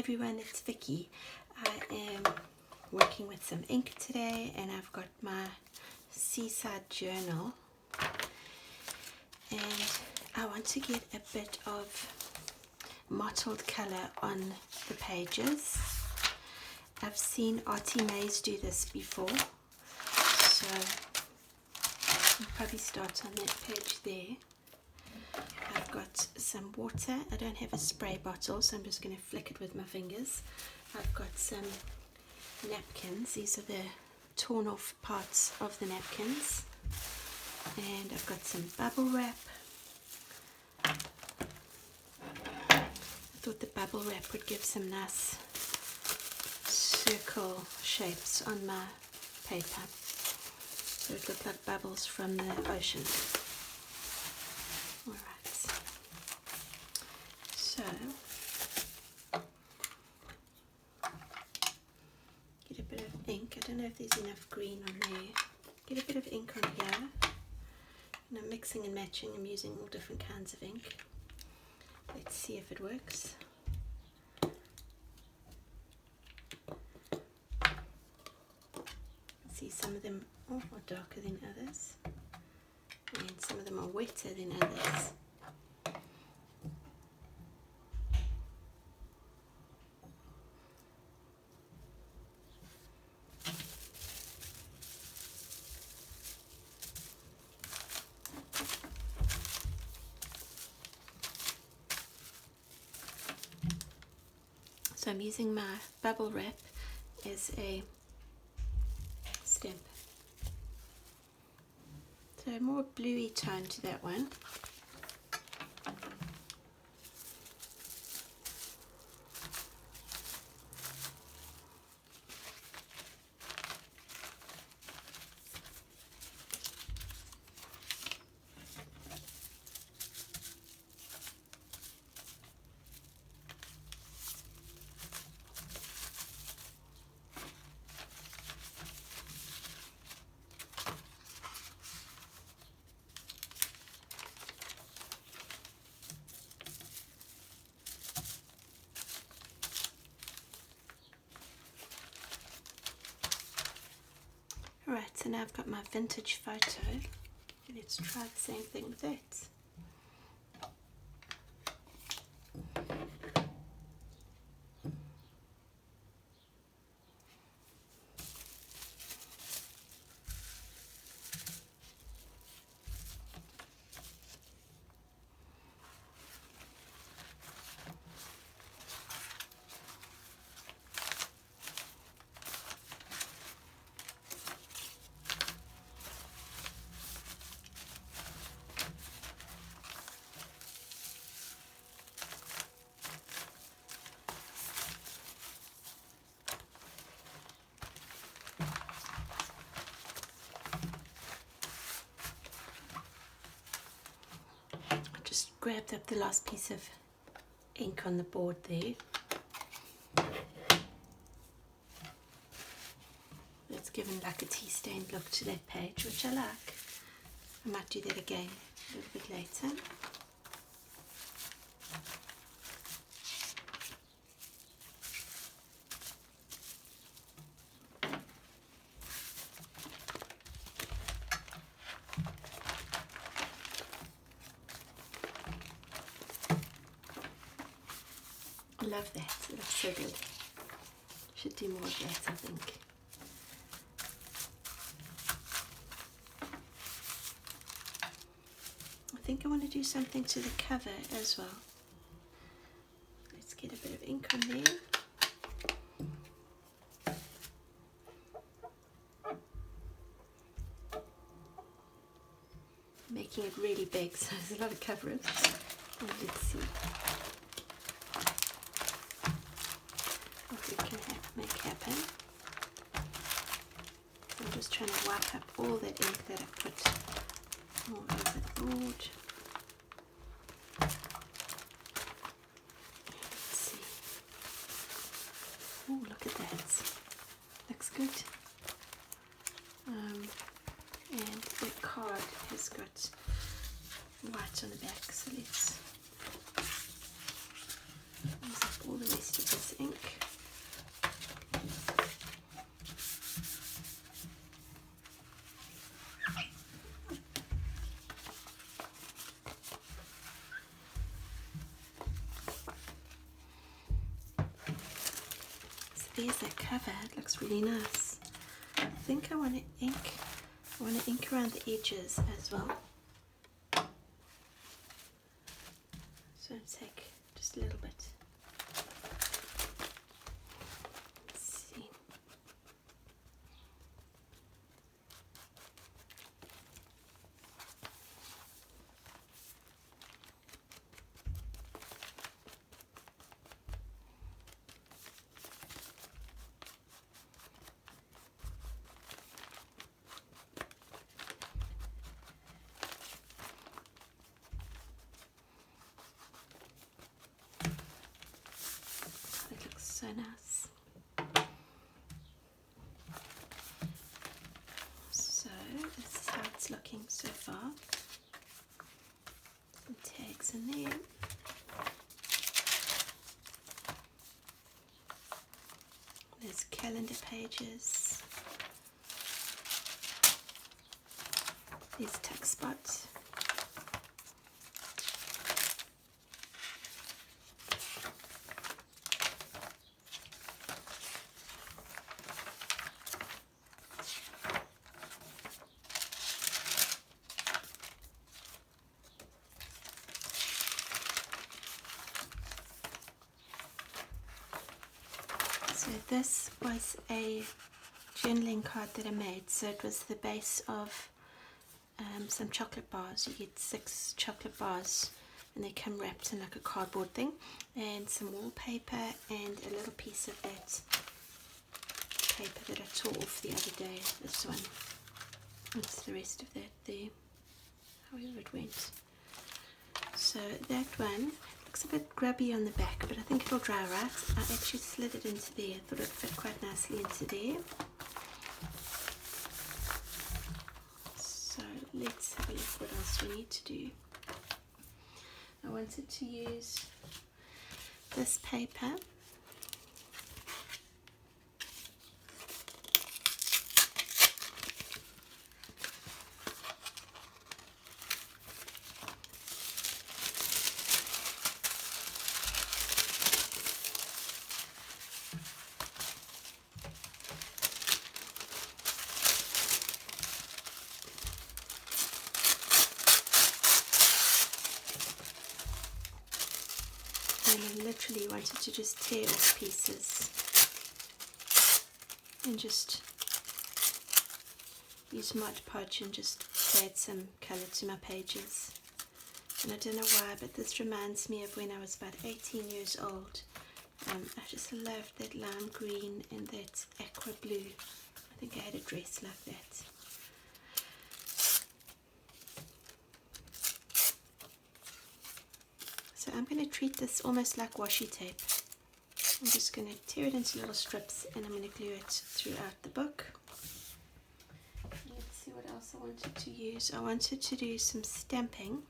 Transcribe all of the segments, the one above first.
everyone, it's Vicky. I am working with some ink today and I've got my Seaside journal and I want to get a bit of mottled colour on the pages. I've seen Artie Mays do this before, so I'll probably start on that page there. I've got some water. I don't have a spray bottle, so I'm just going to flick it with my fingers. I've got some napkins. These are the torn off parts of the napkins. And I've got some bubble wrap. I thought the bubble wrap would give some nice circle shapes on my paper, so it looked like bubbles from the ocean. Alright, so get a bit of ink. I don't know if there's enough green on there. Get a bit of ink on here, and I'm mixing and matching. I'm using all different kinds of ink. Let's see if it works. See, some of them are darker than others, and some of them are wetter than others. So I'm using my bubble wrap as a stamp. So a more bluey tone to that one. Right, so now I've got my vintage photo. Let's try the same thing with that. Grabbed up the last piece of ink on the board there. It's given like a tea stained look to that page, which I like. I might do that again a little bit later. I love that, it looks so good. Should do more of that, I think. I think I want to do something to the cover as well. Let's get a bit of ink on there. Making it really big, so there's a lot of coverage. Let's see what we can make happen. I'm just trying to wipe up all that ink that I've put all over the board. Let's see. Oh, look at that. Looks good. And the card has got white on the back, so let's Use up all the rest of this ink. So there's that cover. It looks really nice. I think I want to ink around the edges as well. So I'll take just a little bit. Let's see. It looks so nice. So this is how it's looking so far. Some tags in there. There's calendar pages. There's tuck spots. So this was a journaling card that I made. So it was the base of some chocolate bars. You get 6 chocolate bars and they come wrapped in like a cardboard thing, and some wallpaper and a little piece of that paper that I tore off the other day. This one. That's the rest of that there. However it went. So that one looks a bit grubby on the back, but I think it'll dry right. I actually slid it into there. I thought it fit quite nicely into there. So let's have a look what else we need to do. I wanted to use this paper. And I literally wanted to just tear off pieces and just use Mod Podge and just add some colour to my pages. And I don't know why, but this reminds me of when I was about 18 years old. I just loved that lime green and that aqua blue. I think I had a dress like that. So I'm going to treat this almost like washi tape. I'm just going to tear it into little strips and I'm going to glue it throughout the book. Let's see what else I wanted to use. I wanted to do some stamping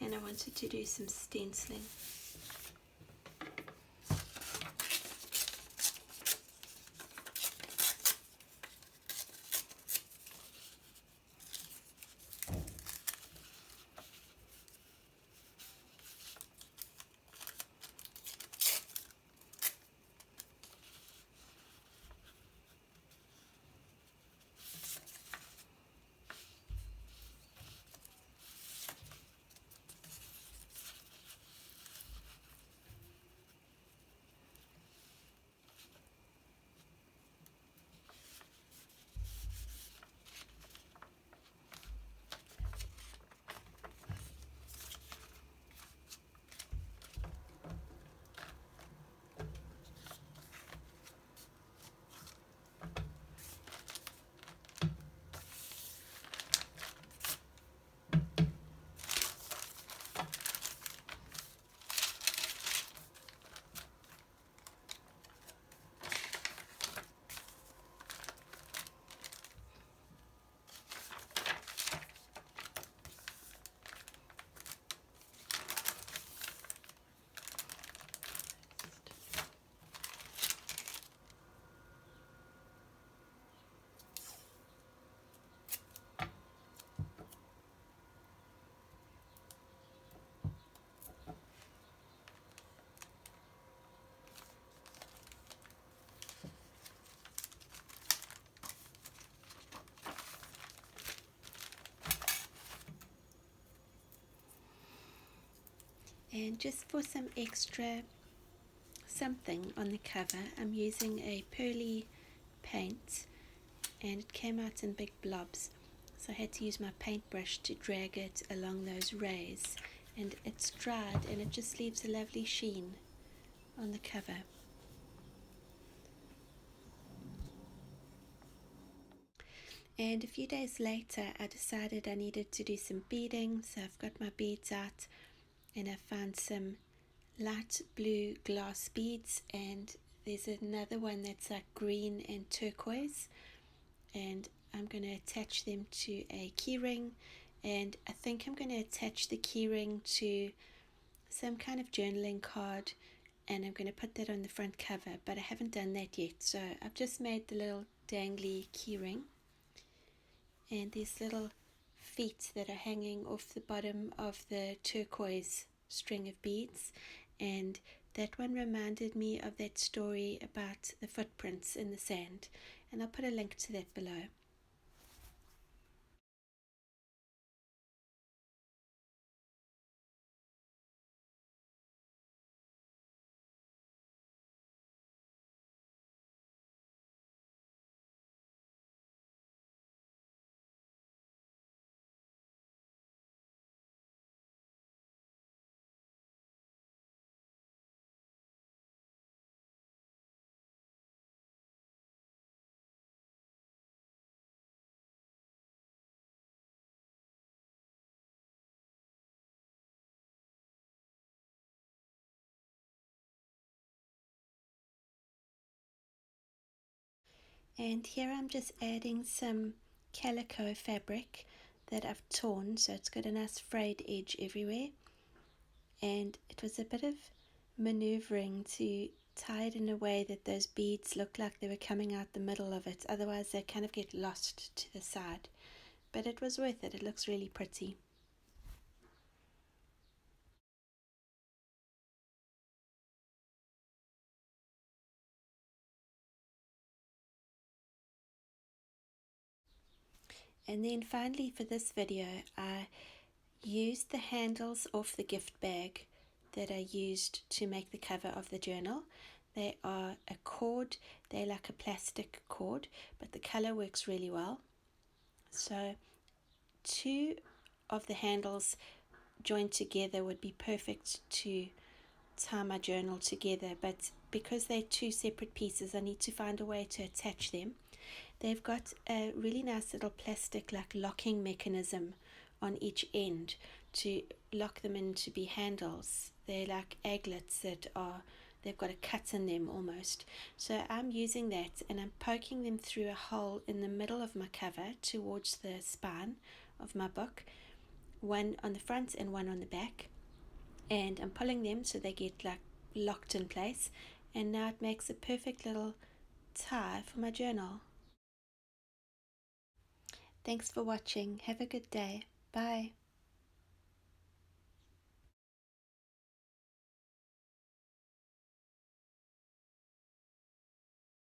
and I wanted to do some stenciling. And just for some extra something on the cover, I'm using a pearly paint, and it came out in big blobs, so I had to use my paintbrush to drag it along those rays, and it's dried and it just leaves a lovely sheen on the cover. And a few days later I decided I needed to do some beading, so I've got my beads out and I found some light blue glass beads, and there's another one that's like green and turquoise, and I'm going to attach them to a keyring, and I think I'm going to attach the keyring to some kind of journaling card, and I'm going to put that on the front cover, but I haven't done that yet. So I've just made the little dangly keyring and these little feet that are hanging off the bottom of the turquoise string of beads, and that one reminded me of that story about the footprints in the sand, and I'll put a link to that below. And here I'm just adding some calico fabric that I've torn, so it's got a nice frayed edge everywhere, and it was a bit of maneuvering to tie it in a way that those beads look like they were coming out the middle of it, otherwise they kind of get lost to the side, but it was worth it. It looks really pretty. And then finally for this video I used the handles off the gift bag that I used to make the cover of the journal. They are a cord, they're like a plastic cord, but the color works really well. So two of the handles joined together would be perfect to tie my journal together, but because they're two separate pieces I need to find a way to attach them. They've got a really nice little plastic like locking mechanism on each end to lock them in to be handles. They're like aglets that are, they've got a cut in them almost. So I'm using that and I'm poking them through a hole in the middle of my cover towards the spine of my book, one on the front and one on the back, and I'm pulling them so they get like locked in place, and now it makes a perfect little tie for my journal. Thanks for watching. Have a good day. Bye.